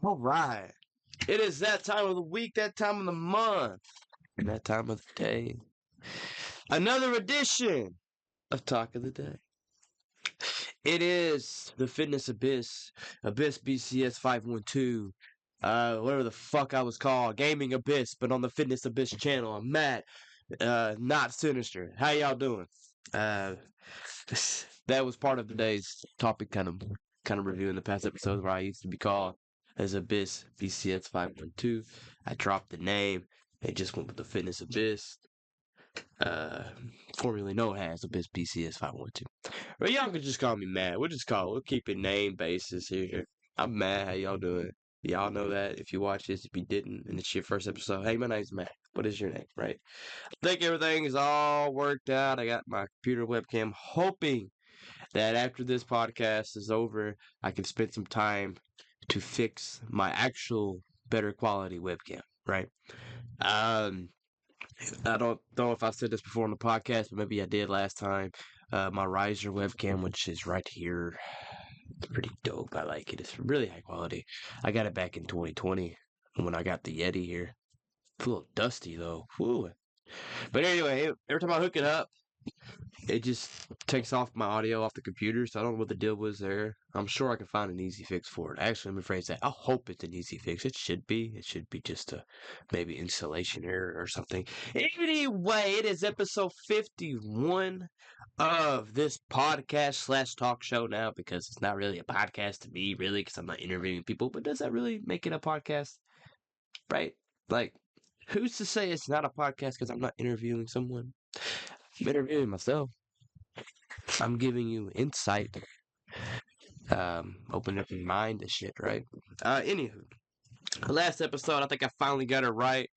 All right. It is that time of the week, that time of the month, and that time of the day. Another edition of Talk of the Day. It is the Fitness Abyss BCS 512, whatever the fuck I was called, Gaming Abyss, but on the Fitness Abyss channel. I'm Matt, not Sinister. How y'all doing? Uh, that was part of today's topic, kind of reviewing the past episodes where I used to be called as Abyss BCS 512. I dropped the name and just went with the Fitness Abyss, formerly known as Abyss BCS 512. But y'all can just call me Matt. We'll keep it name basis here. I'm Matt. How y'all doing? Y'all know that if you watch this, if you didn't, and it's your first episode, hey, my name's Matt. What is your name, right? I think everything is all worked out. I got my computer webcam, hoping that after this podcast is over, I can spend some time to fix my actual better quality webcam, right? I don't know if I said this before on the podcast, but maybe I did last time. My riser webcam, which is right here, it's pretty dope. I like it. It's really high quality. I got it back in 2020 when I got the Yeti here. It's a little dusty though. Whew. But anyway, every time I hook it up, it just takes off my audio off the computer, so I don't know what the deal was there. I'm sure I can find an easy fix for it. Actually, let me phrase that. I hope it's an easy fix. It should be. It should be just a maybe installation error or something. Anyway, it is episode 51 of this podcast slash talk show now, because it's not really a podcast to me, really, because I'm not interviewing people. But does that really make it a podcast? Right? Like, who's to say it's not a podcast because I'm not interviewing someone? I'm interviewing myself. I'm giving you insight. Open up your mind to shit, right? Anywho, last episode, I think I finally got it right.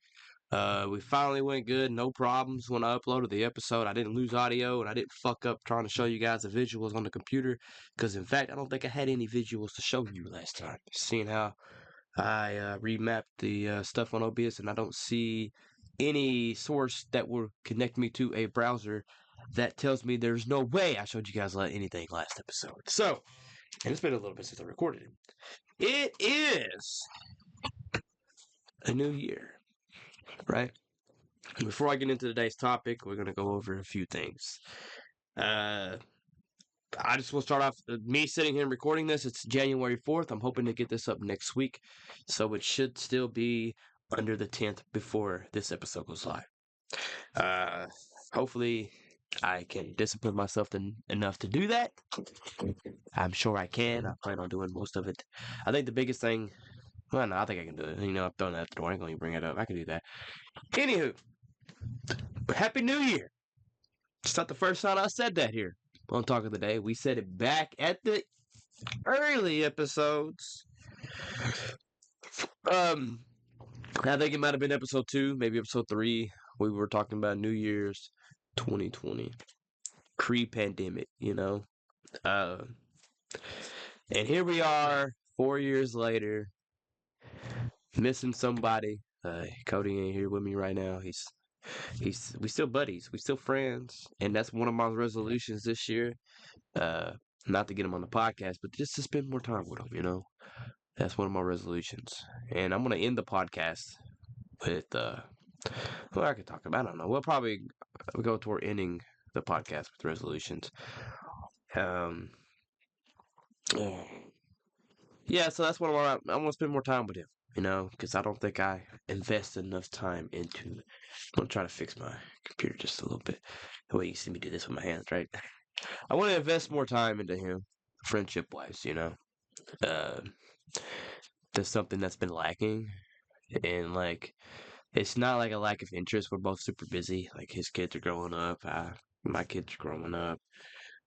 We finally went good, no problems when I uploaded the episode. I didn't lose audio, and I didn't fuck up trying to show you guys the visuals on the computer, because in fact, I don't think I had any visuals to show you last time. Seeing how I remapped the stuff on OBS, and I don't see any source that will connect me to a browser that tells me there's no way I showed you guys anything last episode. So, and it's been a little bit since I recorded it. It is a new year, right? Before I get into today's topic, we're going to go over a few things. I just will start off me sitting here and recording this. It's January 4th. I'm hoping to get this up next week, so it should still be under the 10th before this episode goes live. Hopefully I can discipline myself enough to do that. I'm sure I can. I plan on doing most of it. I think the biggest thing, well, no, I think I can do it. I'm throwing that at the door. I ain't going to bring it up. I can do that. Anywho, Happy New Year. It's not the first time I said that here on Talk of the Day. We said it back at the early episodes. I think it might have been episode 2, maybe episode 3. We were talking about New Year's 2020, pre-pandemic, and here we are 4 years later, missing somebody. Cody ain't here with me right now. We still buddies, we still friends, and that's one of my resolutions this year. Not to get him on the podcast, but just to spend more time with him. That's one of my resolutions, and I'm gonna end the podcast with well, I could talk about. I don't know. We'll probably go toward ending the podcast with resolutions. Yeah, so that's one of my. I want to spend more time with him, because I don't think I invest enough time into. I'm gonna try to fix my computer just a little bit. The way you see me do this with my hands, right? I want to invest more time into him, friendship wise. There's something that's been lacking, and it's not like a lack of interest. We're both super busy. Like, his kids are growing up. My kids are growing up.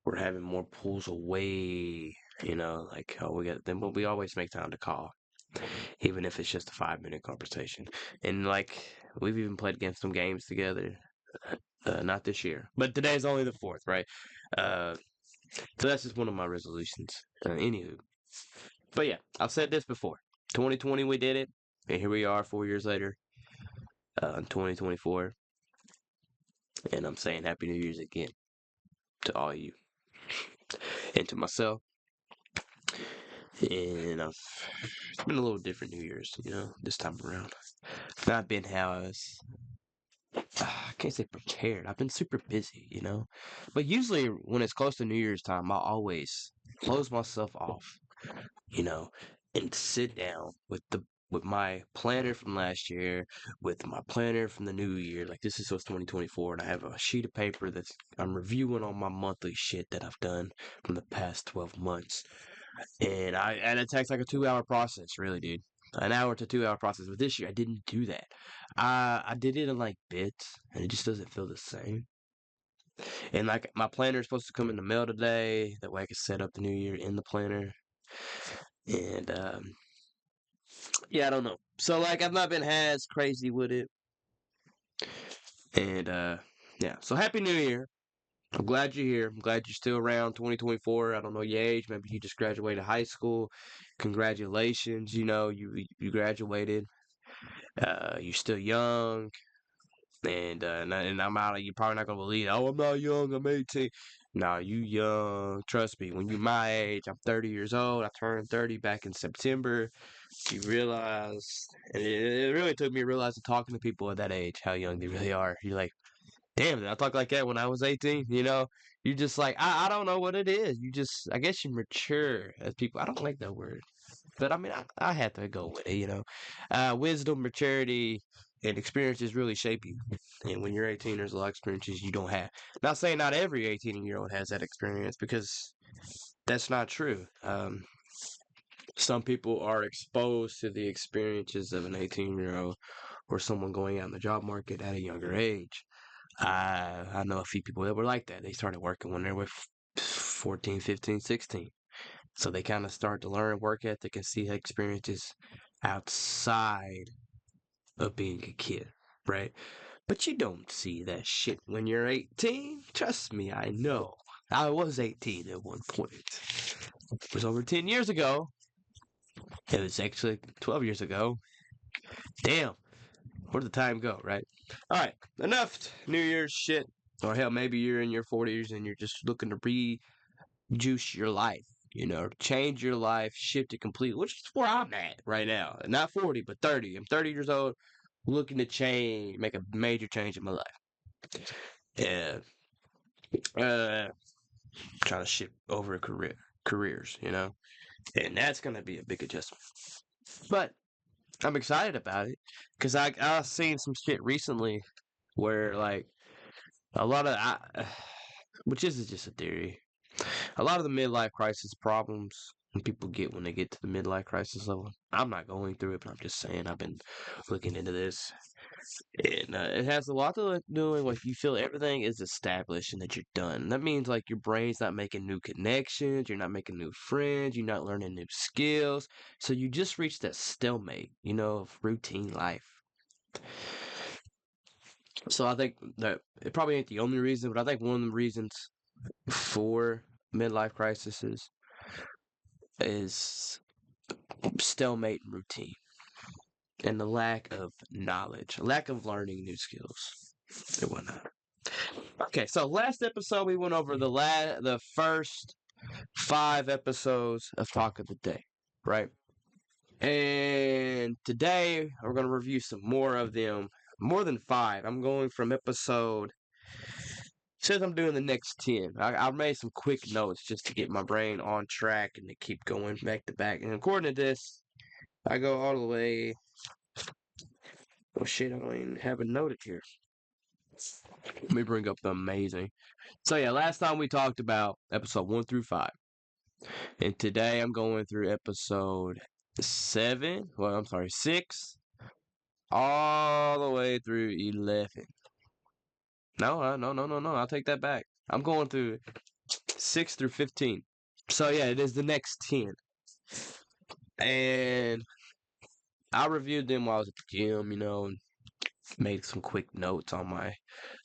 We're having more pulls away. We got them, but we always make time to call, even if it's just a 5-minute conversation. And we've even played some games together. Not this year, but today's only the 4th, right? So that's just one of my resolutions. Anywho, but yeah, I've said this before. 2020 we did it, and here we are 4 years later. In 2024, and I'm saying Happy New Year's again to all you and to myself. And it's been a little different New Year's, this time around. Not been how I can't say prepared. I've been super busy. But usually when it's close to New Year's time, I always close myself off, you know, and sit down with my planner from last year, with my planner from the new year. Like this is what's 2024, and I have a sheet of paper that's I'm reviewing all my monthly shit that I've done from the past 12 months. And it takes like a 2 hour process, really, dude. An hour to 2 hour process. But this year I didn't do that. I did it in like bits, and it just doesn't feel the same. And like my planner is supposed to come in the mail today. That way I can set up the new year in the planner. And yeah, I don't know. So like I've not been as crazy with it. And yeah. So happy New Year. I'm glad you're here. I'm glad you're still around 2024. I don't know your age. Maybe you just graduated high school. Congratulations. You graduated. You're still young. And I'm out. You're probably not gonna believe. Oh, I'm not young. I'm 18. No, you young. Trust me. When you're my age, I'm 30 years old. I turned 30 back in September. You realize, and it really took me realizing talking to people at that age how young they really are. You're like, damn, did I talk like that when I was 18? You just like I don't know what it is. I guess you mature as people. I don't like that word. But I mean, I had to go with it. Wisdom, maturity, and experiences really shape you. And when you're 18, there's a lot of experiences you don't have. Not saying not every 18-year-old has that experience because that's not true. Some people are exposed to the experiences of an 18-year-old or someone going out in the job market at a younger age. I know a few people that were like that. They started working when they were 14, 15, 16. So they kind of start to learn work ethic and see experiences outside of being a kid, right? But you don't see that shit when you're 18. Trust me, I know. I was 18 at one point. It was over 10 years ago. It was actually 12 years ago. Damn. Where did the time go, right? All right, enough New Year's shit. Or hell, maybe you're in your 40s and you're just looking to rejuice your life, change your life, shift it completely, which is where I'm at right now. Not 40, but 30. I'm 30 years old, looking to change, make a major change in my life. And trying to shift over careers, and that's going to be a big adjustment. But I'm excited about it because I seen some shit recently where like a lot of which is just a theory. A lot of the midlife crisis problems when people get when they get to the midlife crisis level. I'm not going through it, but I'm just saying I've been looking into this. And it has a lot to do with like you feel everything is established and that you're done. That means like your brain's not making new connections, you're not making new friends, you're not learning new skills. So you just reach that stalemate, of routine life. So I think that it probably ain't the only reason, but I think one of the reasons for midlife crises is stalemate and routine and the lack of knowledge, lack of learning new skills and whatnot. Okay, so last episode we went over the first 5 episodes of Talk of the Day, right? And today we're gonna review some more of them, more than 5. I'm going from episode. Says I'm doing the next 10. I made some quick notes just to get my brain on track and to keep going back to back. And according to this, I go all the way. Oh shit, I don't even have it noted here. Let me bring up the amazing. So yeah, last time we talked about episode 1 through 5. And today I'm going through episode 7. Well, I'm sorry, 6. All the way through 11. No. I'll take that back. I'm going through 6 through 15. So yeah, it is the next 10. And I reviewed them while I was at the gym, and made some quick notes on my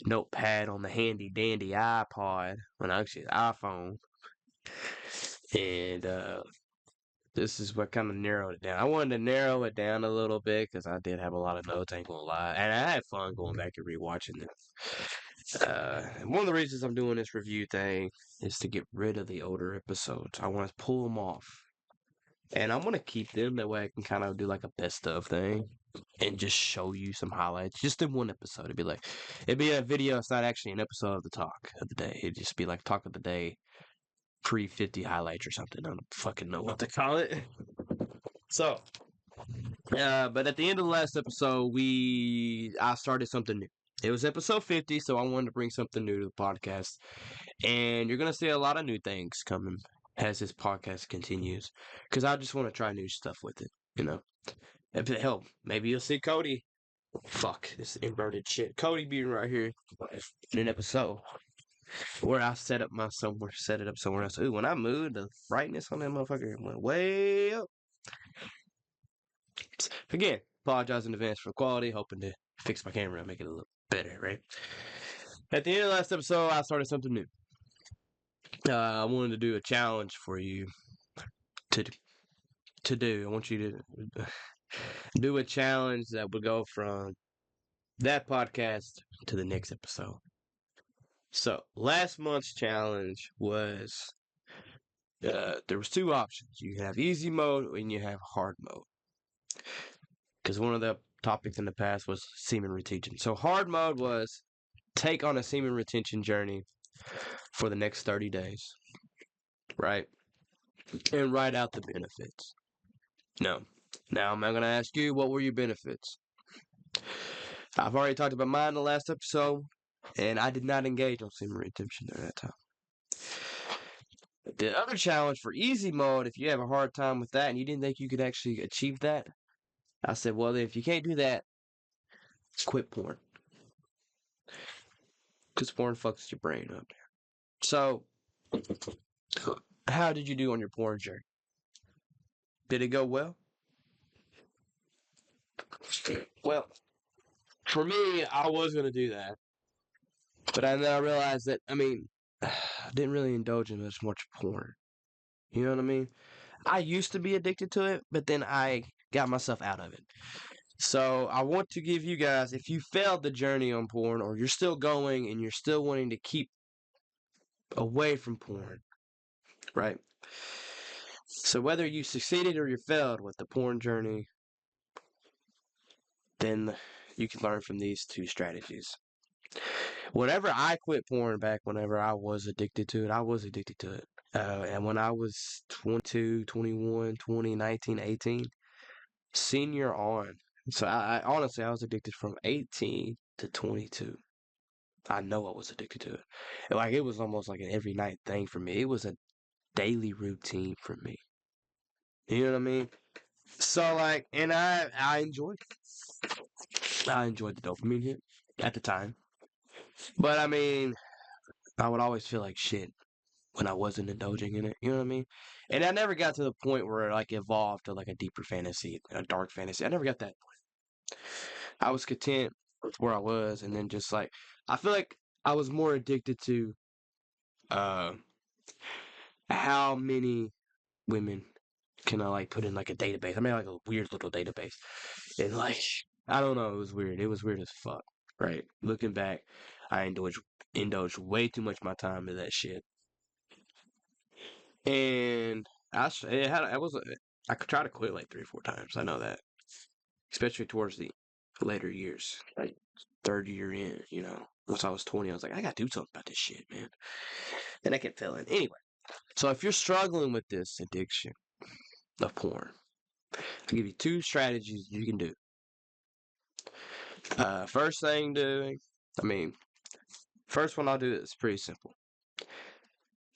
notepad on the handy dandy iPod, when actually iPhone. And this is what kind of narrowed it down. I wanted to narrow it down a little bit because I did have a lot of notes, I ain't gonna lie. And I had fun going back and rewatching them. One of the reasons I'm doing this review thing is to get rid of the older episodes. I want to pull them off And I'm gonna keep them that way I can kind of do like a best of thing and just show you some highlights just in one episode. It'd be a video. It's not actually an episode of the talk of the day. It'd just be like talk of the day pre 50 highlights or something. I don't fucking know what to call it. So, but at the end of the last episode, I started something new. It was episode 50, so I wanted to bring something new to the podcast. And you're gonna see a lot of new things coming as this podcast continues, because I just want to try new stuff with it. You know, hell, maybe you'll see Cody. Fuck this inverted shit. Cody being right here in an episode where I set it up somewhere else. Ooh, when I moved, the brightness on that motherfucker went way up. Again, apologize in advance for quality, hoping to fix my camera and make it a little better, right? At the end of the last episode, I started something new. I wanted to do a challenge for you to do. I want you to do a challenge that would go from that podcast to the next episode. So last month's challenge was there was two options. You have easy mode and you have hard mode. Because one of the topics in the past was semen retention. So hard mode was take on a semen retention journey for the next 30 days, right? And write out the benefits. No. Now I'm not going to ask you what were your benefits. I've already talked about mine in the last episode, and I did not engage on semen retention at that time. The other challenge for easy mode, if you have a hard time with that and you didn't think you could actually achieve that, I said, well, if you can't do that, quit porn. Because porn fucks your brain up. So, how did you do on your porn journey? Did it go well? Well, for me, I was going to do that. But then I realized that, I didn't really indulge in as much porn. You know what I mean? I used to be addicted to it, but then I got myself out of it. So I want to give you guys, if you failed the journey on porn or you're still going and you're still wanting to keep away from porn, right? So whether you succeeded or you failed with the porn journey, then you can learn from these two strategies. Whenever I quit porn back whenever I was addicted to it, I was addicted to it. And when I was 22, 21, 20, 19, 18, senior on. So I honestly, I was addicted from 18 to 22. I know I was addicted to it. Like, it was almost like an every night thing for me. It was a daily routine for me. You know what I mean? So, like, and I enjoyed it. I enjoyed the dopamine hit at the time. But, I would always feel like shit when I wasn't indulging in it. You know what I mean? And I never got to the point where it, like, evolved to, like, a deeper fantasy, a dark fantasy. I never got that point. I was content with where I was, and then just, like, I feel like I was more addicted to how many women can I, like, put in, like, a database. I mean, like, a weird little database. And, like, I don't know, it was weird. It was weird as fuck, right? Looking back, I indulged way too much of my time in that shit. And I could try to quit like 3 or 4 times. I know that. Especially towards the later years. Like, third year in, you know. Once I was 20, I was like, I gotta do something about this shit, man. And I kept failing. Anyway, so if you're struggling with this addiction of porn, I'll give you 2 strategies you can do. First thing first one I'll do is pretty simple.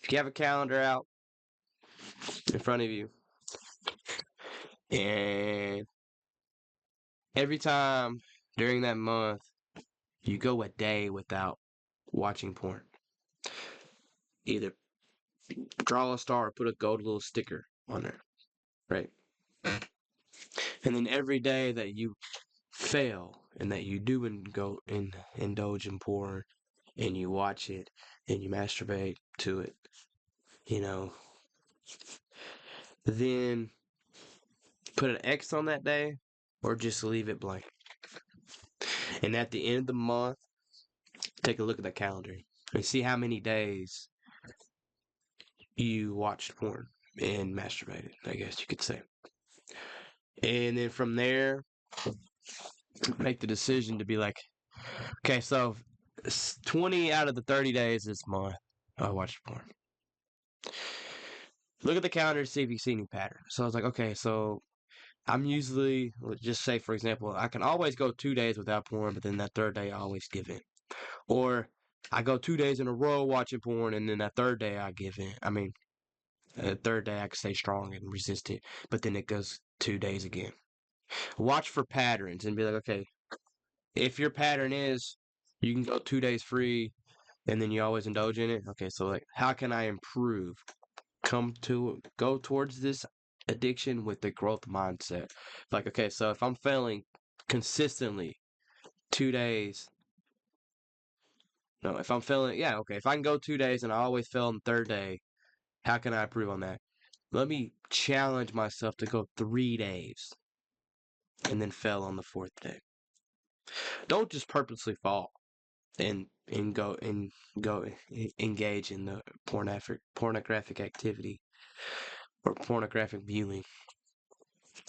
If you have a calendar out in front of you, and every time during that month you go a day without watching porn, either draw a star or put a gold little sticker on there, right? And then every day that you fail and that you do indulge in porn and you watch it and you masturbate to it, you know, then put an X on that day or just leave it blank. And at the end of the month, take a look at the calendar and see how many days you watched porn. and masturbated, I guess you could say. And then from there, make the decision to be like, okay, so 20 out of the 30 days this month, I watched porn. Look at the calendar to see if you see any pattern. So I was like, okay, so I'm usually, let's just say, for example, I can always go 2 days without porn, but then that third day I always give in. Or I go 2 days in a row watching porn, and then that third day I give in. I mean, the third day I can stay strong and resist it, but then it goes 2 days again. Watch for patterns and be like, okay, if your pattern is you can go 2 days free and then you always indulge in it, okay, so like, how can I improve? Go towards this addiction with the growth mindset. Like, okay, so if I'm failing consistently 2 days, no, if I'm failing, yeah, okay, if I can go 2 days and I always fail on the third day, how can I improve on that? Let me challenge myself to go 3 days and then fail on the fourth day. Don't just purposely fall and go engage in the pornographic activity or pornographic viewing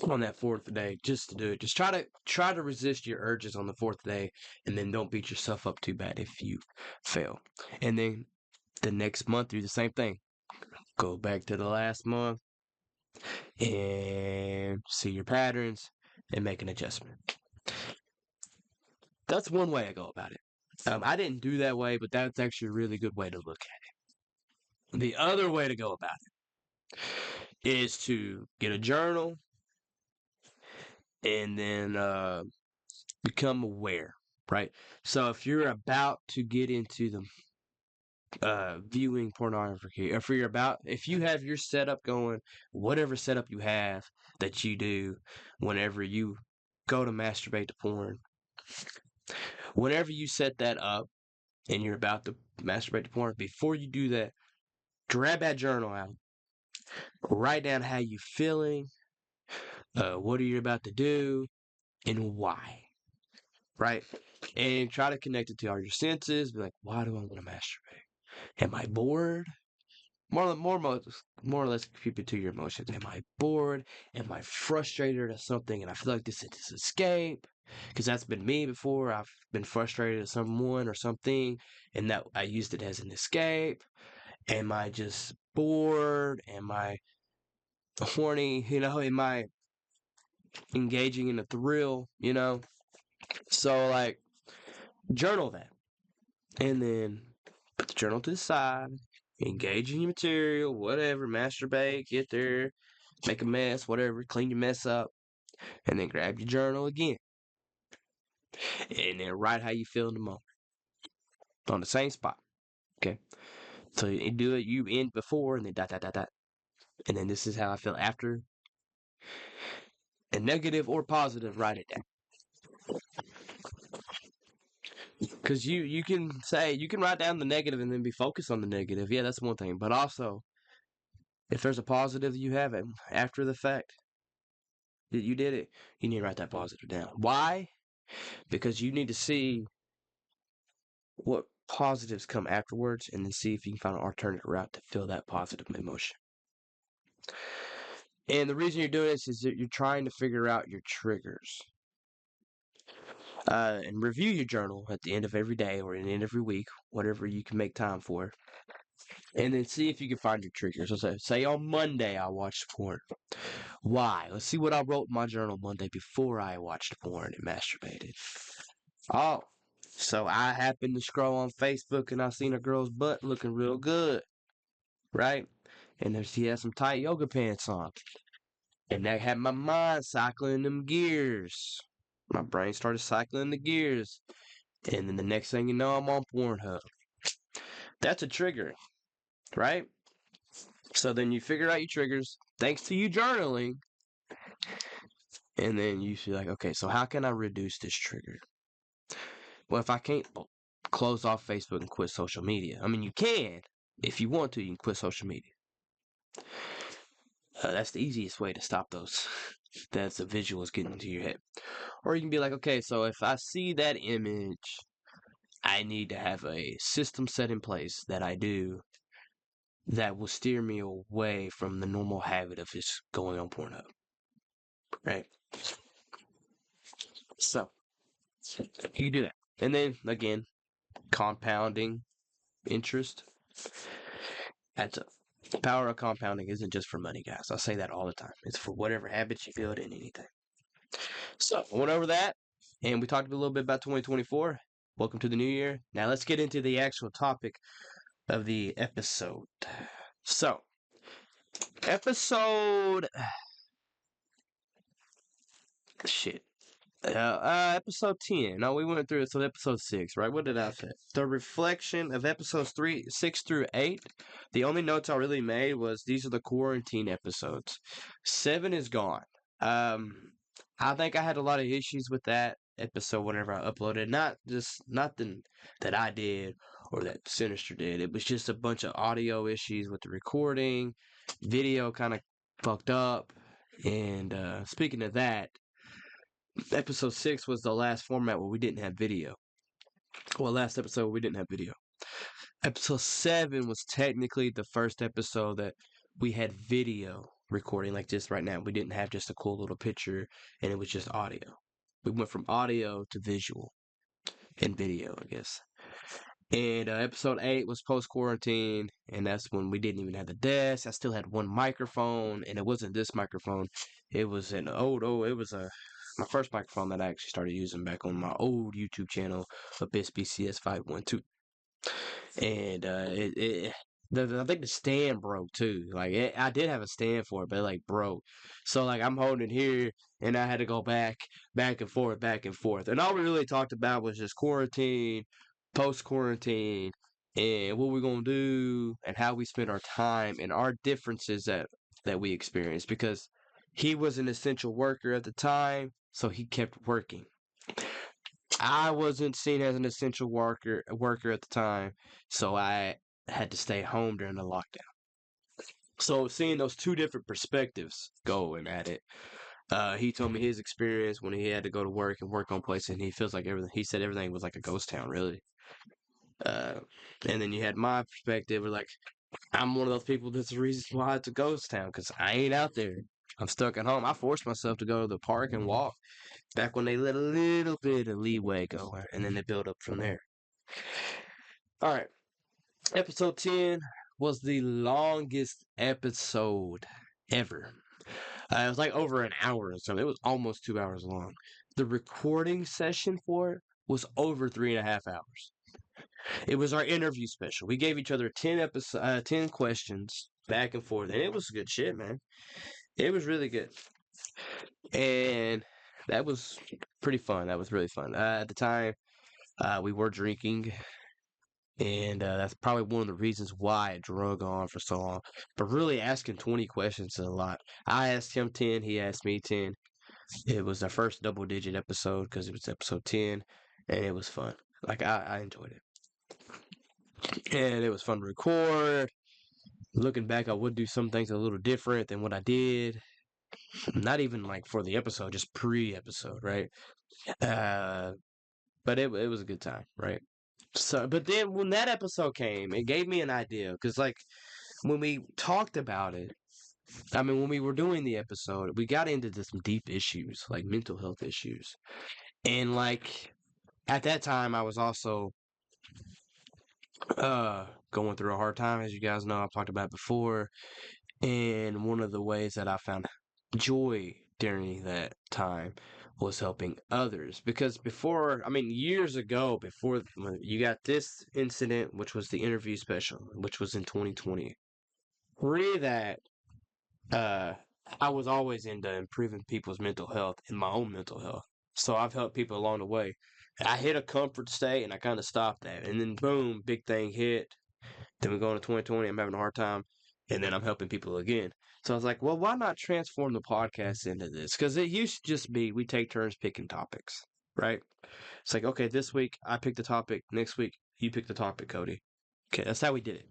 on that fourth day just to do it. Just try to resist your urges on the fourth day, and then don't beat yourself up too bad if you fail. And then the next month do the same thing. Go back to the last month and see your patterns and make an adjustment. That's one way I go about it. I didn't do that way, but that's actually a really good way to look at it. The other way to go about it is to get a journal and then become aware, right? So if you're about to get into the viewing pornography, if you have your setup going, whatever setup you have that you do whenever you go to masturbate to porn, whenever you set that up and you're about to masturbate to porn, before you do that, grab that journal out, write down how you feeling, what are you about to do, and why, right? And try to connect it to all your senses. Be like, why do I want to masturbate? Am I bored? More or less keep it to your emotions. Am I bored? Am I frustrated at something and I feel like this is this escape? Because that's been me before. I've been frustrated at someone or something, and that I used it as an escape. Am I just bored? Am I horny? Am I engaging in a thrill? So like journal that, and then put the journal to the side. Engage in your material, whatever. Masturbate, get there, make a mess, whatever. Clean your mess up, and then grab your journal again, and then write how you feel in the moment on the same spot. Okay, so you do it. You end before, and then dot dot dot dot, and then this is how I feel after. And negative or positive, write it down. Because you can write down the negative and then be focused on the negative. Yeah, that's one thing. But also, if there's a positive you have it after the fact that you did it, you need to write that positive down. Why? Because you need to see what positives come afterwards and then see if you can find an alternative route to feel that positive emotion. And the reason you're doing this is that you're trying to figure out your triggers. And review your journal at the end of every day or at the end of every week, whatever you can make time for. And then see if you can find your triggers. So say on Monday I watched porn. Why? Let's see what I wrote in my journal Monday before I watched porn and masturbated. Oh, so I happened to scroll on Facebook and I seen a girl's butt looking real good, right? And then she had some tight yoga pants on. And that had my mind cycling them gears. My brain started cycling the gears. And then the next thing you know, I'm on Pornhub. That's a trigger, right? So then you figure out your triggers thanks to you journaling. And then you feel like, okay, so how can I reduce this trigger? Well, if I can't close off Facebook and quit social media, I mean, you can. If you want to, you can quit social media. That's the easiest way to stop those. That's the visuals getting into your head. Or you can be like, okay, so if I see that image, I need to have a system set in place that I do that will steer me away from the normal habit of just going on Pornhub, right? So you do that. And then again, compounding interest adds up. The power of compounding isn't just for money, guys. I say that all the time. It's for whatever habits you build in anything. So I went over that, and we talked a little bit about 2024. Welcome to the new year. Now let's get into the actual topic of the episode. So, episode shit. Episode 10. No, we went through it. So episode 6, right? What did I say? The reflection of episodes 6 through 8. The only notes I really made was these are the quarantine episodes. 7 is gone. I think I had a lot of issues with that episode whenever I uploaded. Not just nothing that I did or that Sinister did. It was just a bunch of audio issues with the recording. Video kind of fucked up. And speaking of that, episode 6 was the last format where we didn't have video. Well, last episode we didn't have video. Episode 7 was technically the first episode that we had video recording like this right now. We didn't have just a cool little picture and it was just audio. We went from audio to visual and video, I guess. And episode 8 was post quarantine, and that's when we didn't even have the desk. I still had one microphone, and it wasn't this microphone. It was an it was my first microphone that I actually started using back on my old YouTube channel, Abyss BCS 512. And I think the stand broke too. Like I did have a stand for it, but it like broke. So like I'm holding it here, and I had to go back and forth, back and forth. And all we really talked about was just quarantine, post quarantine, and what we're gonna do, and how we spend our time, and our differences that we experienced. Because he was an essential worker at the time, so he kept working. I wasn't seen as an essential worker at the time, so I had to stay home during the lockdown. So seeing those two different perspectives going at it, he told me his experience when he had to go to work and work on places, and he feels like everything. He said everything was like a ghost town, really. Uh, and then you had my perspective, where like I'm one of those people that's the reason why it's a ghost town because I ain't out there. I'm stuck at home. I forced myself to go to the park and walk back when they let a little bit of leeway go, and then they build up from there. All right. Episode 10 was the longest episode ever. It was like over an hour or something. It was almost 2 hours long. The recording session for it was over 3.5 hours. It was our interview special. We gave each other 10 questions back and forth, and it was good shit, man. It was really good. And that was pretty fun. That was really fun. At the time, we were drinking, and that's probably one of the reasons why it drug on for so long. But really asking 20 questions is a lot. I asked him 10, he asked me 10. It was our first double-digit episode because it was episode 10, and it was fun. Like, I enjoyed it. And it was fun to record. Looking back, I would do some things a little different than what I did. Not even like for the episode, just pre-episode, right? But it was a good time, right? So, but then when that episode came, it gave me an idea because, like, when we talked about it, I mean, when we were doing the episode, we got into some deep issues, like mental health issues, and like at that time, I was also going through a hard time, as you guys know. I've talked about before, and one of the ways that I found joy during that time was helping others. Because before, I mean, years ago, before you got this incident, which was the interview special, which was in 2020, pre that, uh, I was always into improving people's mental health and my own mental health. So I've helped people along the way. I hit a comfort state and I kind of stopped that. And then, boom, big thing hit. Then we go into 2020. I'm having a hard time. And then I'm helping people again. So I was like, well, why not transform the podcast into this? Because it used to just be we take turns picking topics, right? It's like, okay, this week I pick the topic. Next week you pick the topic, Cody. Okay, that's how we did it.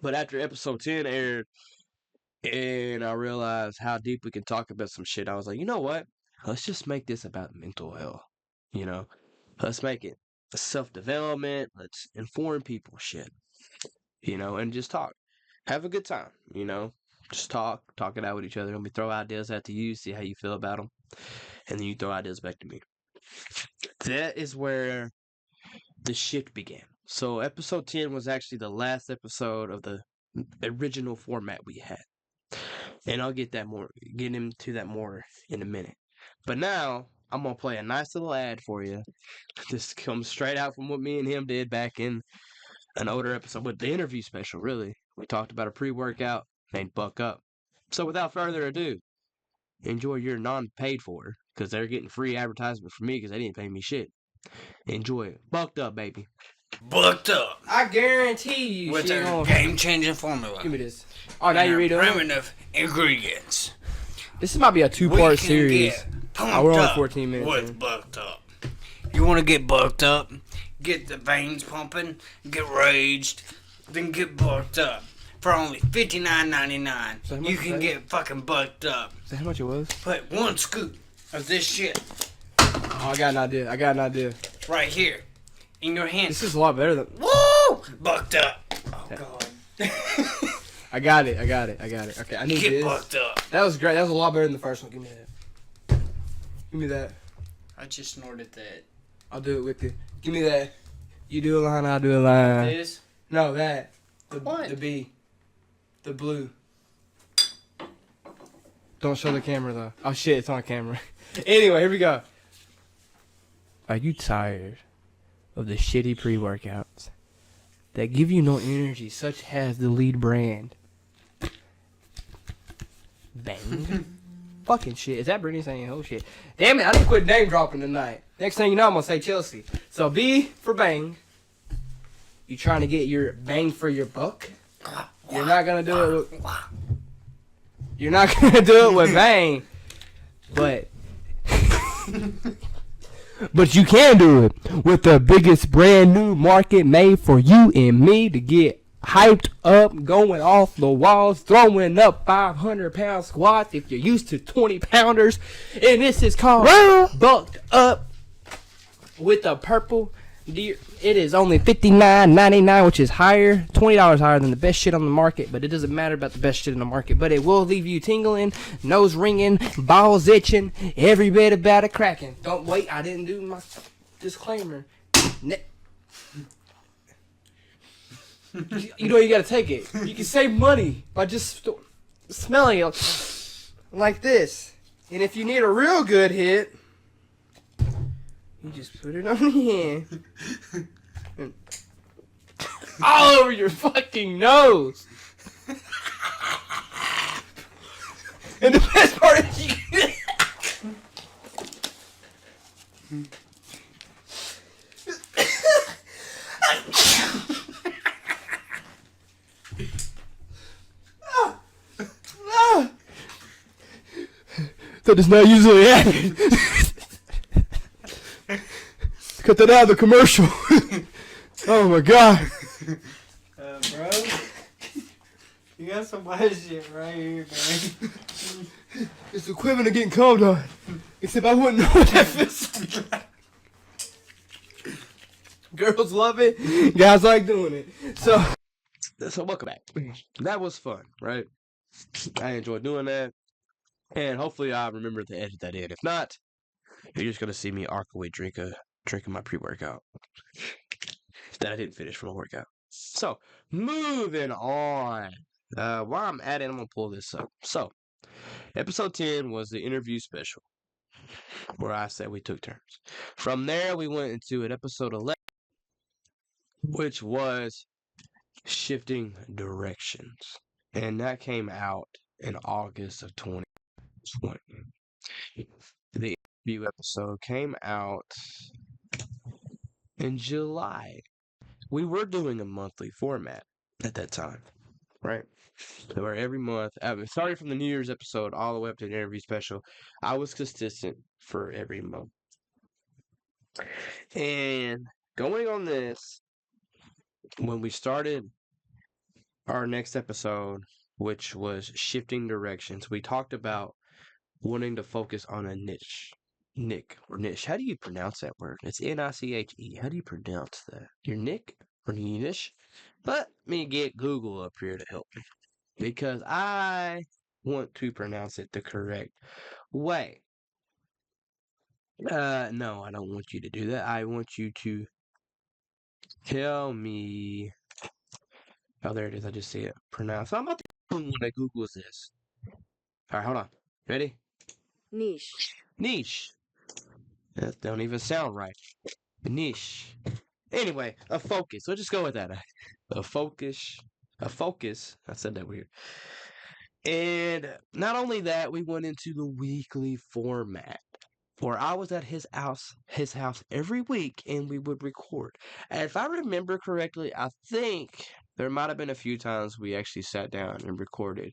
But after episode 10 aired and I realized how deep we can talk about some shit, I was like, you know what? Let's just make this about mental health. You know, let's make it self development. Let's inform people shit. and just talk. Have a good time, Just talk it out with each other. And we throw ideas out to you, see how you feel about them, and then you throw ideas back to me. That is where the shift began. So episode 10 was actually the last episode of the original format we had. And I'll get into that more in a minute. But now I'm gonna play a nice little ad for you. This comes straight out from what me and him did back in an older episode with the interview special, really. We talked about a pre-workout named Buck Up. So without further ado, enjoy your non-paid for, because they're getting free advertisement from me because they didn't pay me shit. Enjoy it. Bucked up, baby. Bucked up. I guarantee you. With their game-changing formula. Give me this. Oh, now you read it. Primitive ingredients. This might be a 2-part series. We're only 14 minutes. With Bucked Up. You want to get bucked up, get the veins pumping, get raged, then get bucked up. For only $59.99, so you can get fucking bucked up. Is that how much it was? Put 1 scoop of this shit. Oh, I got an idea. Right here. In your hand. This is a lot better than... Woo! Bucked up. Oh, God. I got it. Okay, I need get this. Bucked up. That was great. That was a lot better than the first one. Give me that. Give me that. I just snorted that. I'll do it with you. Give me that. You do a line, I'll do a line. This? No, that. What? The B. The blue. Don't show the camera, though. Oh, shit, it's on camera. Anyway, here we go. Are you tired of the shitty pre-workouts that give you no energy, such as the lead brand? Bang. Fucking shit. Is that Brittany saying oh shit? Damn it, I didn't quit name dropping tonight. Next thing you know, I'm going to say Chelsea. So B for bang. You trying to get your bang for your buck? You're not going to do it with... You're not going to do it with bang. But... But you can do it with the biggest brand new market made for you and me to get hyped up, going off the walls, throwing up 500-pound squats if you're used to 20-pounders. And this is called Bucked Up with the purple deer. It is only $59.99, which is higher, $20 higher than the best shit on the market. But it doesn't matter about the best shit in the market. But it will leave you tingling, nose ringing, balls itching, every bit about it cracking. Don't wait, I didn't do my disclaimer. You know you gotta take it. You can save money by just smelling it like this. And if you need a real good hit, you just put it on the hand. And all over your fucking nose. And the best part is you can... That does not usually happen. Cut that out of the commercial. Oh my god. Bro. You got some bad shit right here, man. It's the equivalent of getting called on. Except I wouldn't know what that feels like. Girls love it. Guys like doing it. So welcome back. That was fun, right? I enjoyed doing that. And hopefully I remember to edit that in. If not, you're just gonna see me arc away drinking my pre-workout that I didn't finish from a workout. So moving on. While I'm at it, I'm gonna pull this up. So episode 10 was the interview special where I said we took turns. From there we went into an episode 11, which was shifting directions, and that came out in August of 2020. The interview episode came out in July. We were doing a monthly format at that time, right? So where every month, starting from the New Year's episode all the way up to the interview special, I was consistent for every month. And going on this, when we started our next episode, which was shifting directions, we talked about wanting to focus on a niche. Niche. How do you pronounce that word? It's Niche. How do you pronounce that? Your nick Greenish. Let me get Google up here to help me because I want to pronounce it the correct way. No, I don't want you to do that. I want you to tell me. Oh, there it is. I just see it. Pronounce. I'm about to when I Google this. All right, hold on. Ready? Niche. Niche. That don't even sound right. Niche. Anyway, a focus. We'll just go with that. A focus. A focus. I said that weird. And not only that, we went into the weekly format where I was at his house every week and we would record. And if I remember correctly, I think there might have been a few times we actually sat down and recorded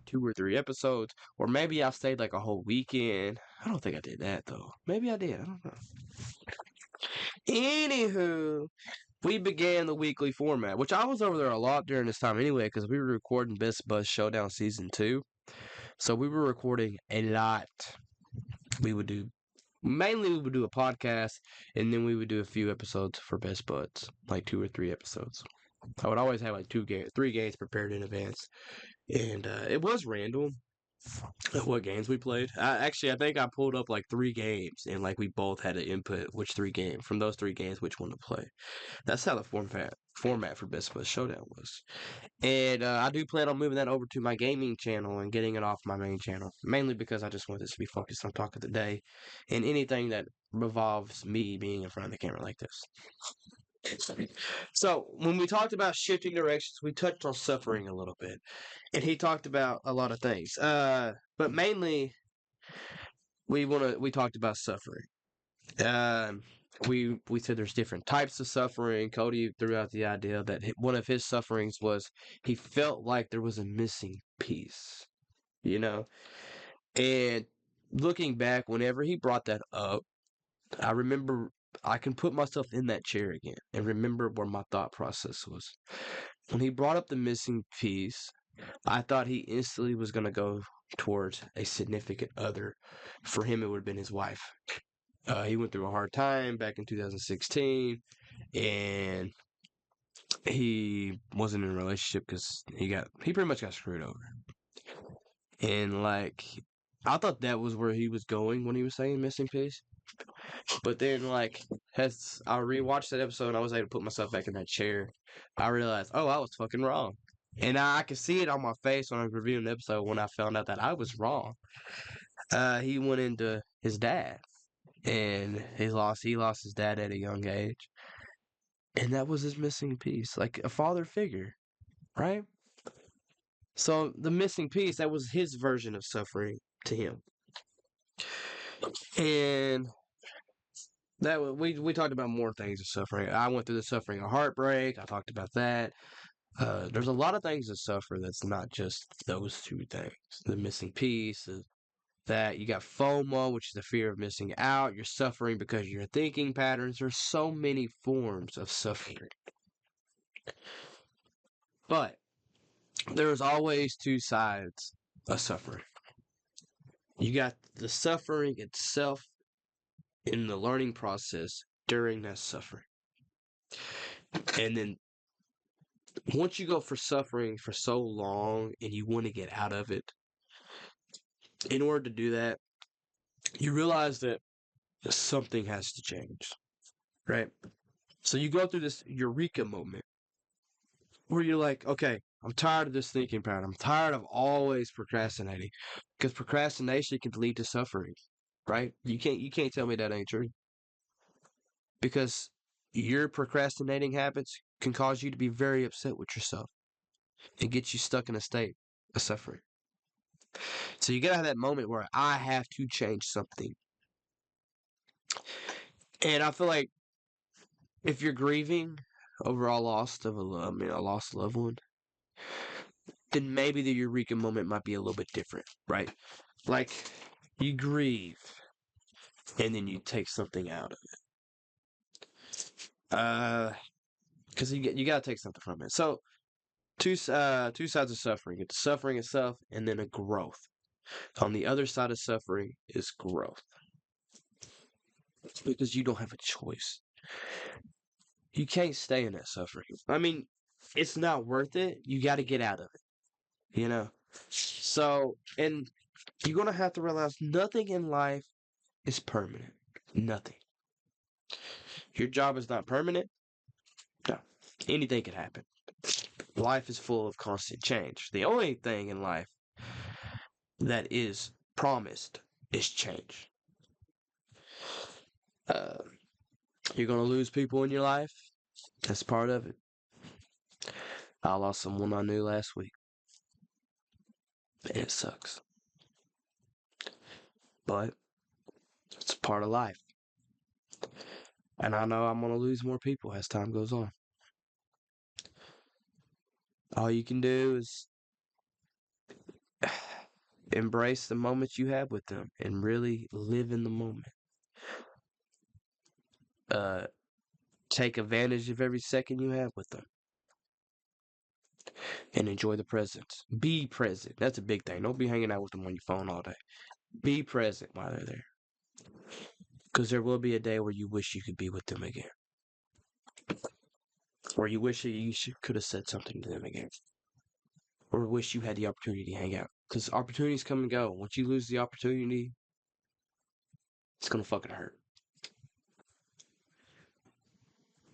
2 or 3 episodes, or maybe I stayed like a whole weekend. I don't think I did that though. Maybe I did. I don't know. Anywho, we began the weekly format, which I was over there a lot during this time anyway, because we were recording Best Buzz Showdown Season 2. So we were recording a lot. We would do a podcast, and then we would do a few episodes for Best Buds, like 2 or 3 episodes. I would always have like 3 games prepared in advance, and it was random what games we played. I think I pulled up like 3 games, and like we both had to input which 3 games from those 3 games, which one to play. That's how the format for Best Buds Showdown was. And I do plan on moving that over to my gaming channel and getting it off my main channel. Mainly because I just want this to be focused on Talk of the Day and anything that revolves me being in front of the camera like this. So, when we talked about shifting directions, we touched on suffering a little bit. And he talked about a lot of things. But mainly, we talked about suffering. We said there's different types of suffering. Cody threw out the idea that one of his sufferings was he felt like there was a missing piece, you know? And looking back, whenever he brought that up, I remember I can put myself in that chair again and remember where my thought process was. When he brought up the missing piece, I thought he instantly was going to go towards a significant other. For him, it would have been his wife. He went through a hard time back in 2016, and he wasn't in a relationship because he pretty much got screwed over. And like, I thought that was where he was going when he was saying missing piece. But then, like, as I rewatched that episode and I was able to put myself back in that chair, I realized, oh, I was fucking wrong. And I could see it on my face when I was reviewing the episode when I found out that I was wrong. He went into his dad. And he lost his dad at a young age. And that was his missing piece, like a father figure, right? So the missing piece, that was his version of suffering to him. And that we talked about more things of suffering. I went through the suffering of heartbreak. I talked about that. There's a lot of things to suffer that's not just those 2 things. The missing piece, that you got FOMO, which is the fear of missing out. You're suffering because of your thinking patterns. There's so many forms of suffering. But there's always 2 sides of suffering. You got the suffering itself in the learning process during that suffering. And then once you go for suffering for so long and you want to get out of it, in order to do that, you realize that something has to change, right? So you go through this eureka moment where you're like, okay, I'm tired of this thinking pattern. I'm tired of always procrastinating, because procrastination can lead to suffering, right? You can't tell me that ain't true, because your procrastinating habits can cause you to be very upset with yourself and get you stuck in a state of suffering. So you gotta have that moment where I have to change something. And I feel like if you're grieving over a loss of a lost loved one, then maybe the eureka moment might be a little bit different, right? Like, you grieve, and then you take something out of it. Because you gotta take something from it. So, two sides of suffering. It's suffering itself, and then a growth. On the other side of suffering is growth. Because you don't have a choice. You can't stay in that suffering. I mean, it's not worth it. You got to get out of it, you know? So, and you're going to have to realize nothing in life is permanent. Nothing. Your job is not permanent. No. Anything could happen. Life is full of constant change. The only thing in life that is promised is change. Uh, you're going to lose people in your life. That's part of it. I lost someone I knew last week. And it sucks. But it's part of life. And I know I'm going to lose more people as time goes on. All you can do is embrace the moments you have with them and really live in the moment. Take advantage of every second you have with them and enjoy the present. Be present. That's a big thing. Don't be hanging out with them on your phone all day. Be present while they're there. Because there will be a day where you wish you could be with them again. Or you wish that you could have said something to them again. Or wish you had the opportunity to hang out. Because opportunities come and go. Once you lose the opportunity, it's going to fucking hurt.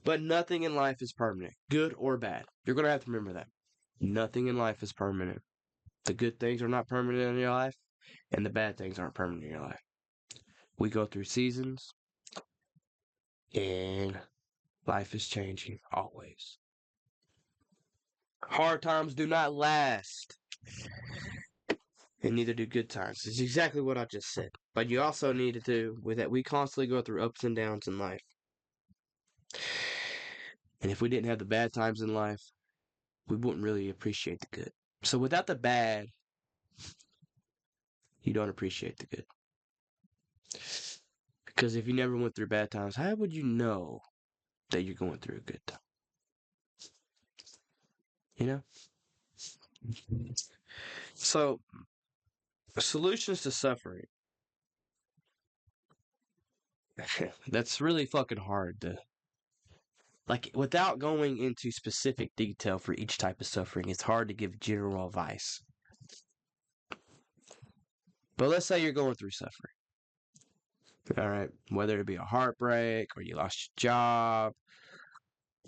But nothing in life is permanent, good or bad. You're going to have to remember that. Nothing in life is permanent. The good things are not permanent in your life, and the bad things aren't permanent in your life. We go through seasons, and life is changing always. Hard times do not last, and neither do good times. It's exactly what I just said. But you also need to, with that, we constantly go through ups and downs in life. And if we didn't have the bad times in life, we wouldn't really appreciate the good. So without the bad, you don't appreciate the good. Because if you never went through bad times, how would you know that you're going through a good time? You know? So, solutions to suffering. That's really fucking hard to. Like, without going into specific detail for each type of suffering, it's hard to give general advice. But let's say you're going through suffering. All right, whether it be a heartbreak, or you lost your job,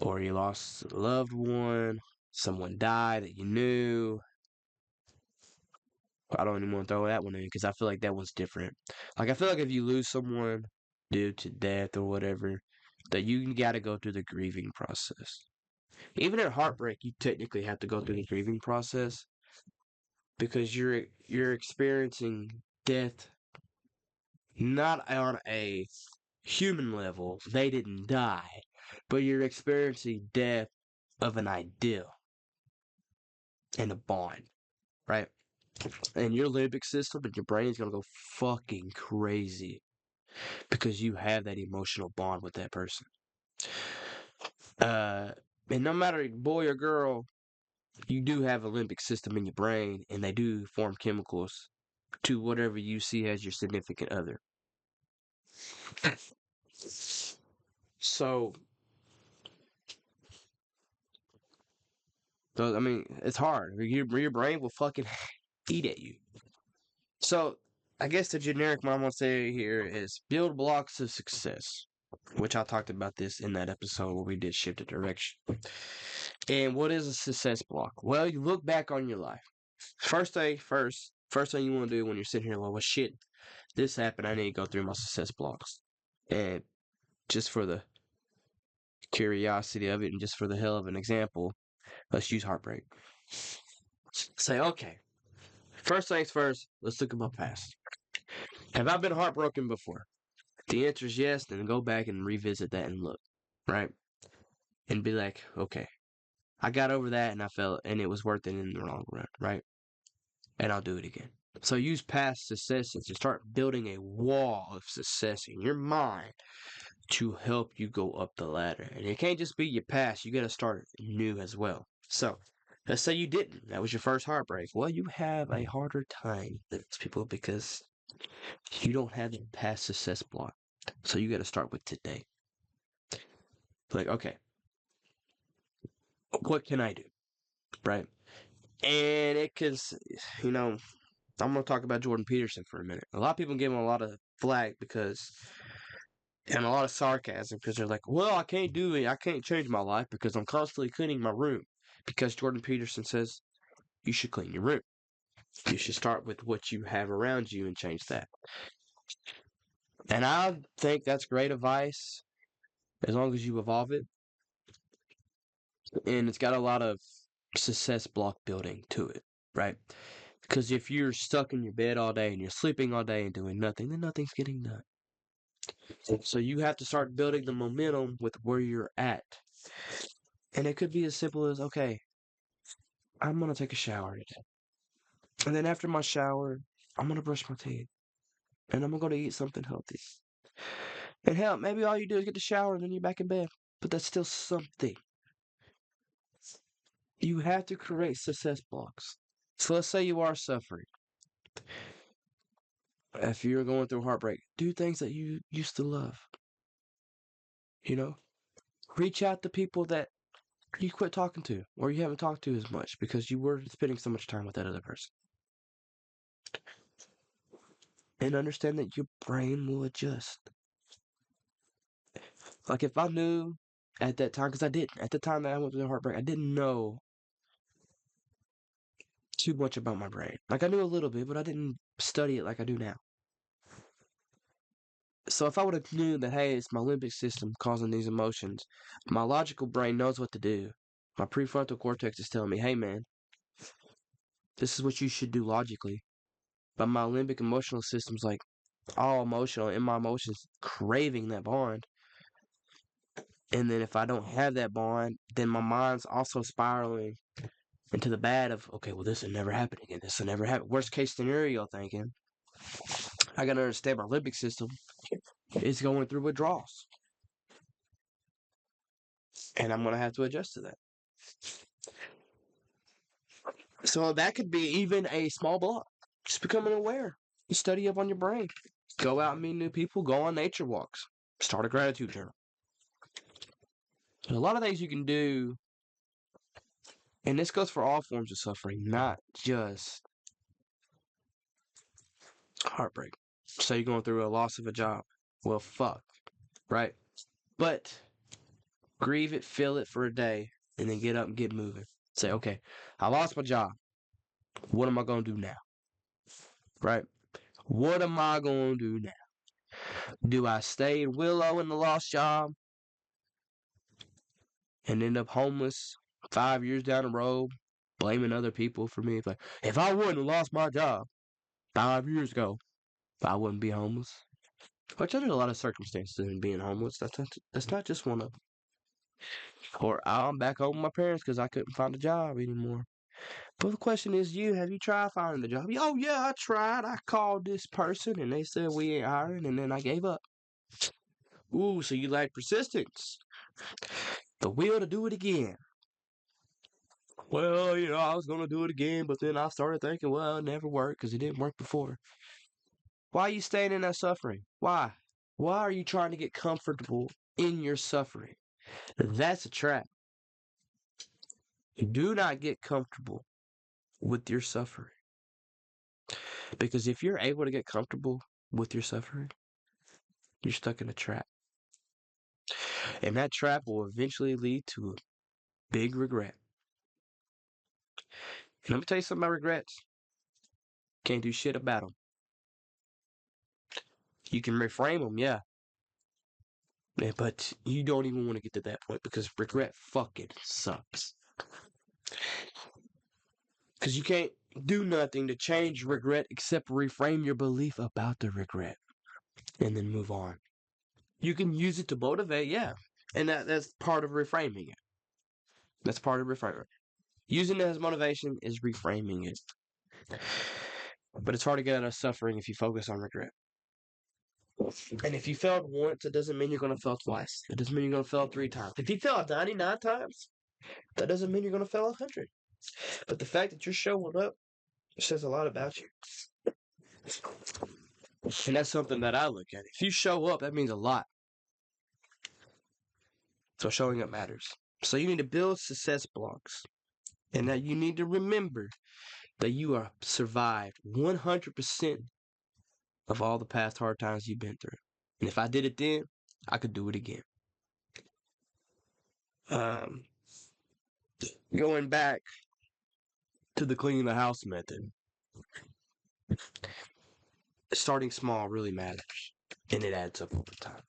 or you lost a loved one, someone died that you knew. I don't even want to throw that one in because I feel like that one's different. Like, I feel like if you lose someone due to death or whatever, that you got to go through the grieving process. Even in heartbreak, you technically have to go through the grieving process because you're experiencing death not on a human level. They didn't die, but you're experiencing death of an ideal and a bond, right? And your limbic system and your brain is gonna go fucking crazy because you have that emotional bond with that person. And no matter boy or girl, you do have a limbic system in your brain, and they do form chemicals to whatever you see as your significant other. So I mean, it's hard. Your brain will fucking eat at you. So, I guess the generic one I'm gonna say here is build blocks of success, which I talked about this in that episode where we did shift of direction. And what is a success block? Well, you look back on your life. First thing you want to do when you're sitting here, well, shit, this happened. I need to go through my success blocks, and just for the curiosity of it, and just for the hell of an example, let's use heartbreak. Say, okay, first things first, let's look at my past. Have I been heartbroken before? If the answer is yes, then go back and revisit that and look, right? And be like, okay, I got over that and I felt, and it was worth it in the long run, right? And I'll do it again. So use past successes to start building a wall of success in your mind to help you go up the ladder. And it can't just be your past, you got to start new as well. So, let's say you didn't. That was your first heartbreak. Well, you have a harder time than most people because you don't have the past success block. So you got to start with today. Like, okay, what can I do? Right? And it could, I'm going to talk about Jordan Peterson for a minute. A lot of people give him a lot of flack and a lot of sarcasm because they're like, well, I can't do it. I can't change my life because I'm constantly cleaning my room. Because Jordan Peterson says you should clean your room. You should start with what you have around you and change that. And I think that's great advice as long as you evolve it. And it's got a lot of success block building to it, right? Because if you're stuck in your bed all day and you're sleeping all day and doing nothing, then nothing's getting done. So you have to start building the momentum with where you're at. And it could be as simple as, okay, I'm going to take a shower today. And then after my shower, I'm going to brush my teeth. And I'm going to go to eat something healthy. And hell, maybe all you do is get the shower and then you're back in bed. But that's still something. You have to create success blocks. So let's say you are suffering. If you're going through heartbreak, do things that you used to love. Reach out to people that you quit talking to or you haven't talked to as much because you were spending so much time with that other person. And understand that your brain will adjust. Like if I knew at that time, because I didn't, at the time that I went through the heartbreak, I didn't know too much about my brain. Like I knew a little bit, but I didn't study it like I do now. So if I would have knew that, hey, it's my limbic system causing these emotions, my logical brain knows what to do. My prefrontal cortex is telling me, hey, man, this is what you should do logically. But my limbic emotional system's like all emotional, in my emotions, craving that bond. And then if I don't have that bond, then my mind's also spiraling into the bad of, okay, well, this will never happen again. This will never happen. Worst case scenario thinking. I got to understand my limbic system is going through withdrawals. And I'm going to have to adjust to that. So that could be even a small block. Just becoming aware. You study up on your brain. Go out and meet new people. Go on nature walks. Start a gratitude journal. There's a lot of things you can do. And this goes for all forms of suffering, not just heartbreak. So you're going through a loss of a job. Well, fuck. Right? But grieve it, feel it for a day, and then get up and get moving. Say, okay, I lost my job. What am I going to do now? Right? What am I going to do now? Do I stay in Willow in the lost job and end up homeless 5 years down the road, blaming other people for me? Like, if I wouldn't have lost my job 5 years ago, I wouldn't be homeless. Which there's a lot of circumstances in being homeless. That's not just one of them. Or I'm back home with my parents because I couldn't find a job anymore. But the question is, have you tried finding the job? Oh, yeah, I tried. I called this person and they said we ain't hiring, and then I gave up. Ooh, so you lack persistence. The will to do it again. Well, I was going to do it again, but then I started thinking, well, it never worked because it didn't work before. Why are you staying in that suffering? Why? Why are you trying to get comfortable in your suffering? That's a trap. Do not get comfortable with your suffering. Because if you're able to get comfortable with your suffering, you're stuck in a trap. And that trap will eventually lead to a big regret. And let me tell you something about regrets. Can't do shit about them. You can reframe them, yeah. But you don't even want to get to that point because regret fucking sucks. Because you can't do nothing to change regret except reframe your belief about the regret and then move on. You can use it to motivate, yeah. And that's part of reframing it. That's part of reframing. Using it as motivation is reframing it. But it's hard to get out of suffering if you focus on regret. And if you failed once, it doesn't mean you're going to fail twice. It doesn't mean you're going to fail 3 times. If you failed 99 times, that doesn't mean you're going to fail 100. But the fact that you're showing up says a lot about you. And that's something that I look at. If you show up, that means a lot. So showing up matters. So you need to build success blocks. And that you need to remember that you are survived 100% of all the past hard times you've been through. And if I did it then, I could do it again. Um, Going back to the cleaning the house method, starting small really matters, and it adds up over time.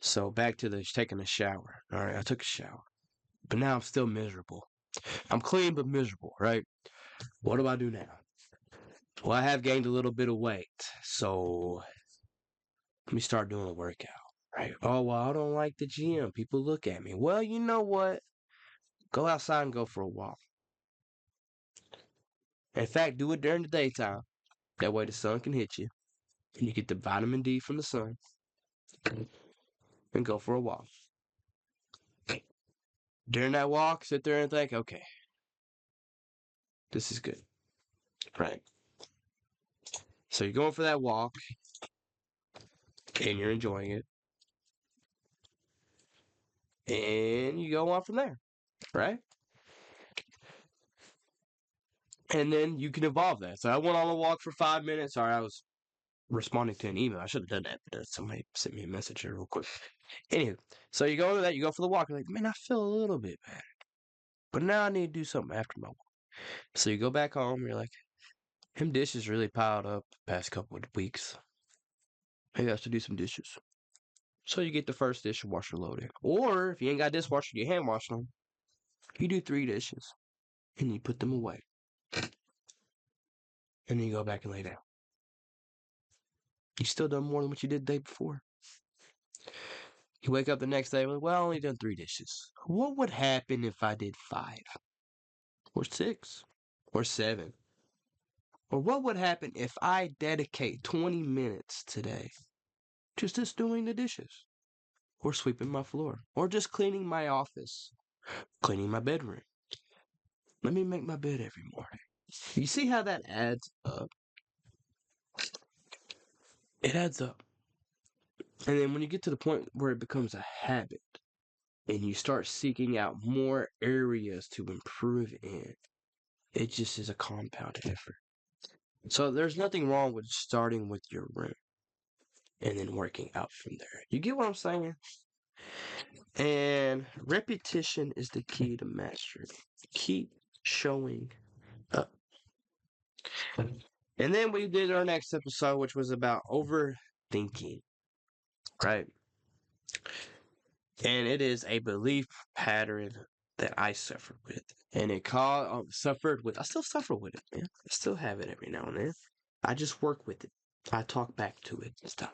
So back to the taking a shower. All right, I took a shower, but now I'm still miserable. I'm clean but miserable, right? What do I do now? Well, I have gained a little bit of weight, so let me start doing a workout, right? Oh, well, I don't like the gym. People look at me. Well, you know what? Go outside and go for a walk. In fact, do it during the daytime. That way the sun can hit you, and you get the vitamin D from the sun, and go for a walk. During that walk, sit there and think, okay, this is good, right? So you're going for that walk, and you're enjoying it, and you go on from there, right? And then you can evolve that. So I went on a walk for 5 minutes. Sorry, I was responding to an email. I should have done that, but somebody sent me a message here real quick. Anywho, so you go to that, you go for the walk. You're like, man, I feel a little bit better, but now I need to do something after my walk. So you go back home. You're like, them dishes really piled up the past couple of weeks. Maybe I have to do some dishes. So you get the first dishwasher loaded. Or if you ain't got a dishwasher, you hand wash them. You do 3 dishes and you put them away. And then you go back and lay down. You still done more than what you did the day before. You wake up the next day, well, I only done 3 dishes. What would happen if I did 5? Or 6? Or 7? Or what would happen if I dedicate 20 minutes today just doing the dishes? Or sweeping my floor? Or just cleaning my office? Cleaning my bedroom? Let me make my bed every morning. You see how that adds up? It adds up. And then when you get to the point where it becomes a habit and you start seeking out more areas to improve in, it just is a compounded effort. So there's nothing wrong with starting with your room and then working out from there. You get what I'm saying? And repetition is the key to mastery. Keep showing up. And then we did our next episode, which was about overthinking, right? And it is a belief pattern that I suffered with. And it suffered with, I still suffer with it, man. I still have it every now and then. I just work with it. I talk back to it and stuff.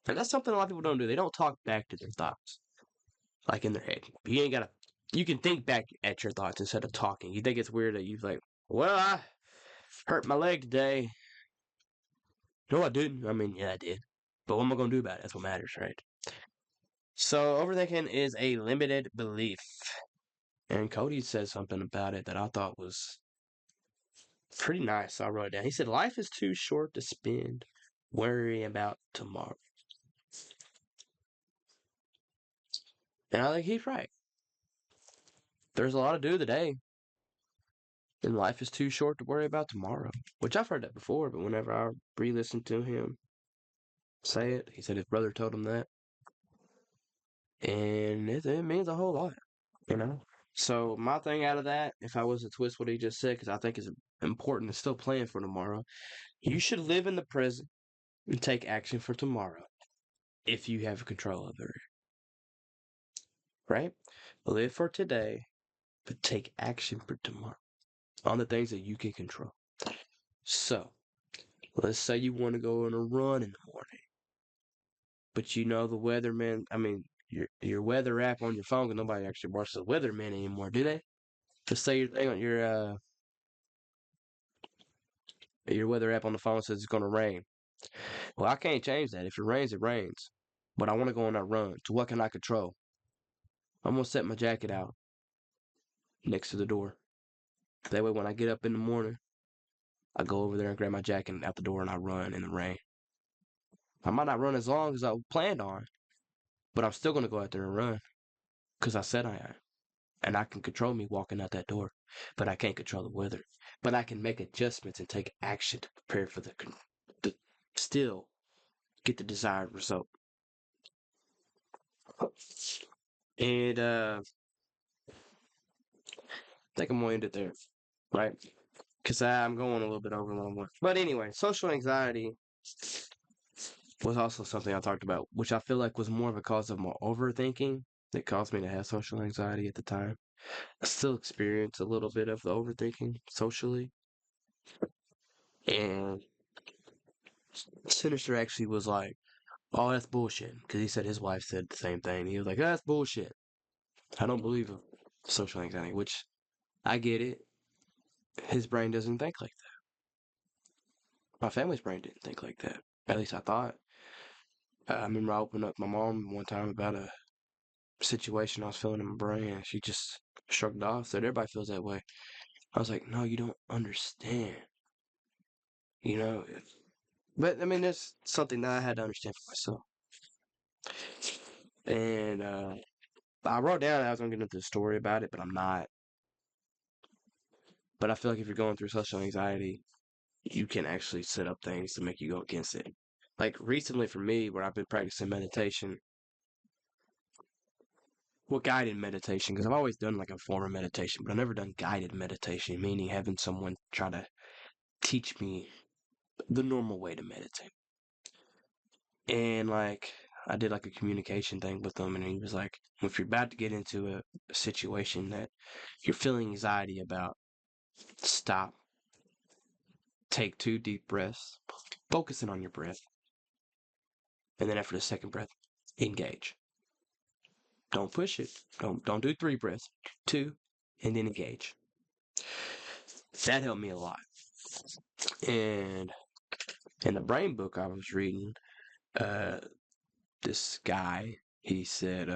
And that's something a lot of people don't do. They don't talk back to their thoughts, like in their head. You ain't gotta, you can think back at your thoughts instead of talking. You think it's weird that you're like, well, I hurt my leg today. No, I didn't. I mean, yeah, I did. But what am I gonna do about it? That's what matters, right? So overthinking is a limited belief. And Cody said something about it that I thought was pretty nice. So I wrote it down. He said, life is too short to spend worrying about tomorrow. And I think he's right. There's a lot to do today. And life is too short to worry about tomorrow. Which I've heard that before, but whenever I re-listened to him say it, he said his brother told him that. And it means a whole lot, you know? So my thing out of that, if I was to twist what he just said, because I think it's important to still plan for tomorrow, you should live in the present and take action for tomorrow if you have control of it. Right? Live for today, but take action for tomorrow on the things that you can control. So, let's say you want to go on a run in the morning, but you know the weatherman, I mean, your weather app on your phone, because nobody actually watches the weatherman anymore, do they? Just say your thing on your weather app on the phone says it's going to rain. Well, I can't change that. If it rains, it rains. But I want to go on that run. So what can I control? I'm going to set my jacket out next to the door. That way when I get up in the morning, I go over there and grab my jacket out the door and I run in the rain. I might not run as long as I planned on, but I'm still going to go out there and run. because I said I am. And I can control me walking out that door, but I can't control the weather. But I can make adjustments and take action to prepare for the still get the desired result. And I think I'm gonna end it there, right? Because I'm going a little bit over one more. But anyway, social anxiety was also something I talked about, which I feel like was more of a cause of my overthinking that caused me to have social anxiety at the time. I still experience a little bit of the overthinking socially. And Sinister actually was like, oh, that's bullshit. Because he said his wife said the same thing. He was like, that's bullshit. I don't believe in social anxiety, which I get it. His brain doesn't think like that. My family's brain didn't think like that. At least I thought. I remember I opened up my mom one time about a situation I was feeling in my brain, and she just shrugged off, said, everybody feels that way. I was like, no, you don't understand. You know? But, I mean, that's something that I had to understand for myself. And I wrote down I was going to get into the story about it, but I'm not. But I feel like if you're going through social anxiety, you can actually set up things to make you go against it. Like recently for me, where I've been practicing meditation, well, guided meditation, because I've always done like a form of meditation, but I've never done guided meditation, meaning having someone try to teach me the normal way to meditate. And like, I did like a communication thing with him, and he was like, if you're about to get into a situation that you're feeling anxiety about, stop, take 2 deep breaths, focusing on your breath, and then after the second breath, engage. Don't push it. Don't do 3 breaths. 2, and then engage. That helped me a lot. And in the brain book I was reading, this guy, he said,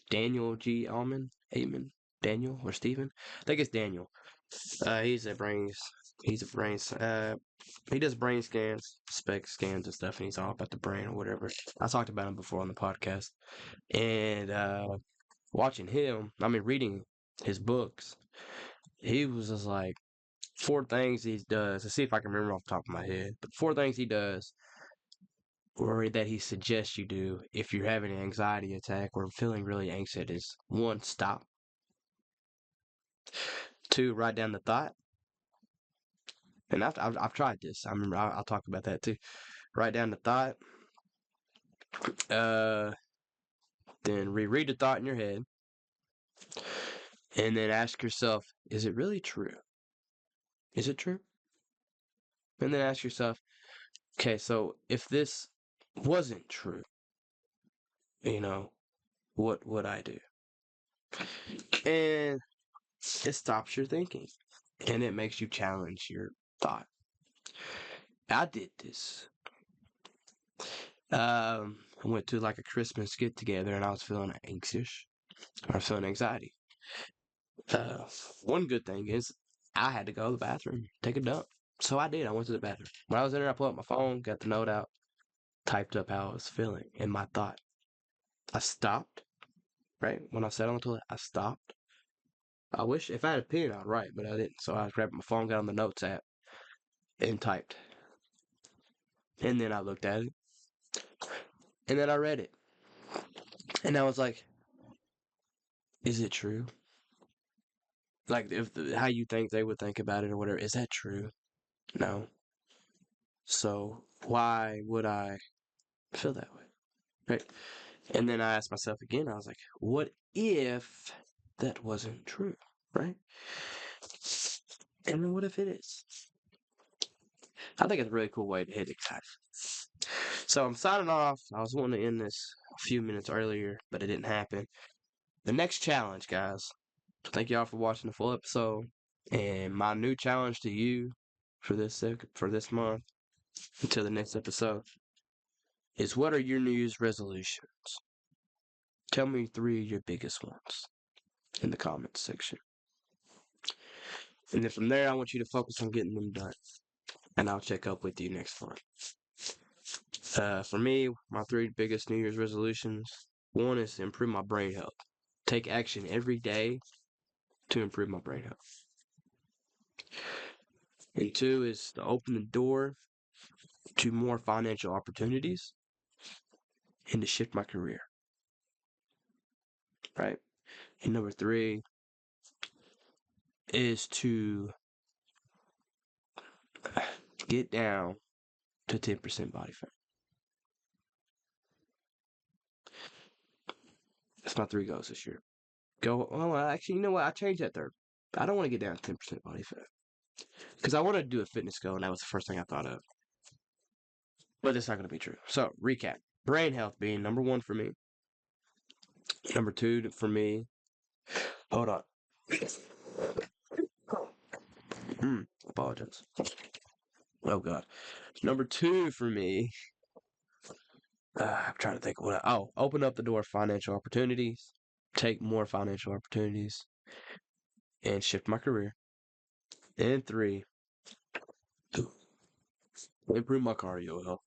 Daniel G. Amen, Daniel or Stephen? I think it's Daniel. He's a brains. He's a brains. He does brain scans, spec scans and stuff, and he's all about the brain or whatever. I talked about him before on the podcast, and watching him, I mean, reading his books, he was just like 4 things he does. Let's see if I can remember off the top of my head. But 4 things he does, or that he suggests you do if you're having an anxiety attack or feeling really anxious is 1, stop. 2, write down the thought. And I've tried this. I remember I'll talk about that too. Write down the thought. Then reread the thought in your head. And then ask yourself, is it really true? Is it true? And then ask yourself, okay, so if this wasn't true, what would I do? And it stops your thinking. And it makes you challenge your thought. I did this. I went to like a Christmas get together and I was feeling anxious. I was feeling anxiety. One good thing is I had to go to the bathroom, take a dump. So I did. I went to the bathroom. When I was in there, I pulled up my phone, got the note out, typed up how I was feeling and my thought. I stopped, right? When I sat on the toilet, I stopped. I wish if I had a pen, I'd write, but I didn't. So I grabbed my phone, got on the notes app, and typed. And then I looked at it. And then I read it. And I was like, is it true? Like, how you think they would think about it or whatever, is that true? No. So why would I feel that way? Right? And then I asked myself again, I was like, what if that wasn't true? Right? And then what if it is? I think it's a really cool way to hit it, guys. So I'm signing off. I was wanting to end this a few minutes earlier, but it didn't happen. The next challenge, guys. Thank y'all for watching the full episode. And my new challenge to you for this month until the next episode is, what are your New Year's resolutions? Tell me 3 of your biggest ones in the comments section. And then from there, I want you to focus on getting them done. And I'll check up with you next month. For me, my 3 biggest New Year's resolutions, 1 is to improve my brain health. take action every day to improve my brain health. And 2 is to open the door to more financial opportunities and to shift my career. Right? And number 3 is to get down to 10% body fat. That's my 3 goals this year. Actually, you know what? I changed that third. I don't want to get down to 10% body fat. Because I wanted to do a fitness goal, and that was the first thing I thought of. But that's not going to be true. So, recap. Brain health being number 1 for me. Number 2 for me. Hold on. Apologize. Oh, God. Number 2 for me. I'm trying to think what. Open up the door of financial opportunities. Take more financial opportunities. And shift my career. And 3. Improve my cardio health.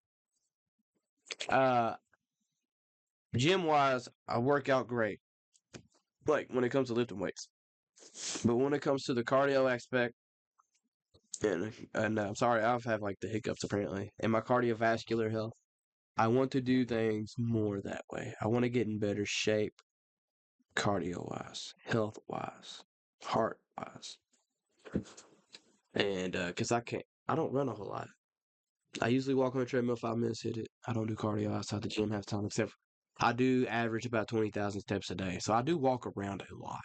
Gym wise, I work out great. Like when it comes to lifting weights. But when it comes to the cardio aspect, and I'm sorry, I've had like the hiccups apparently. And my cardiovascular health, I want to do things more that way. I want to get in better shape, cardio wise, health wise, heart wise. And because I don't run a whole lot. I usually walk on the treadmill 5 minutes, hit it. I don't do cardio outside the gym half the time, except I do average about 20,000 steps a day. So I do walk around a lot.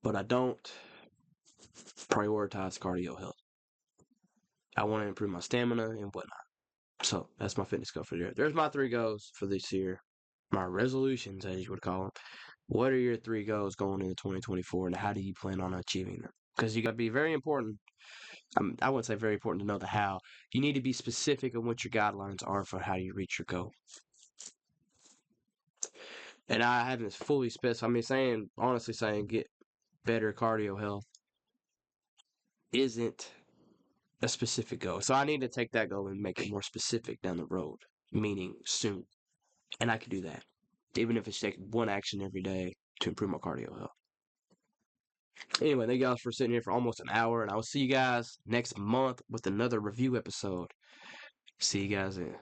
But I don't prioritize cardio health. I want to improve my stamina and whatnot. So that's my fitness goal for the year. There's my 3 goals for this year. My resolutions, as you would call them. What are your 3 goals going into 2024, and how do you plan on achieving them? Because you got to be very important. I wouldn't say very important to know the how. You need to be specific on what your guidelines are for how you reach your goal. And I haven't fully specified. Honestly saying get better cardio health isn't a specific goal. So I need to take that goal and make it more specific down the road, meaning soon. And I can do that, even if it's taking one action every day to improve my cardio health. Anyway, thank you guys for sitting here for almost an hour, and I will see you guys next month with another review episode. See you guys then.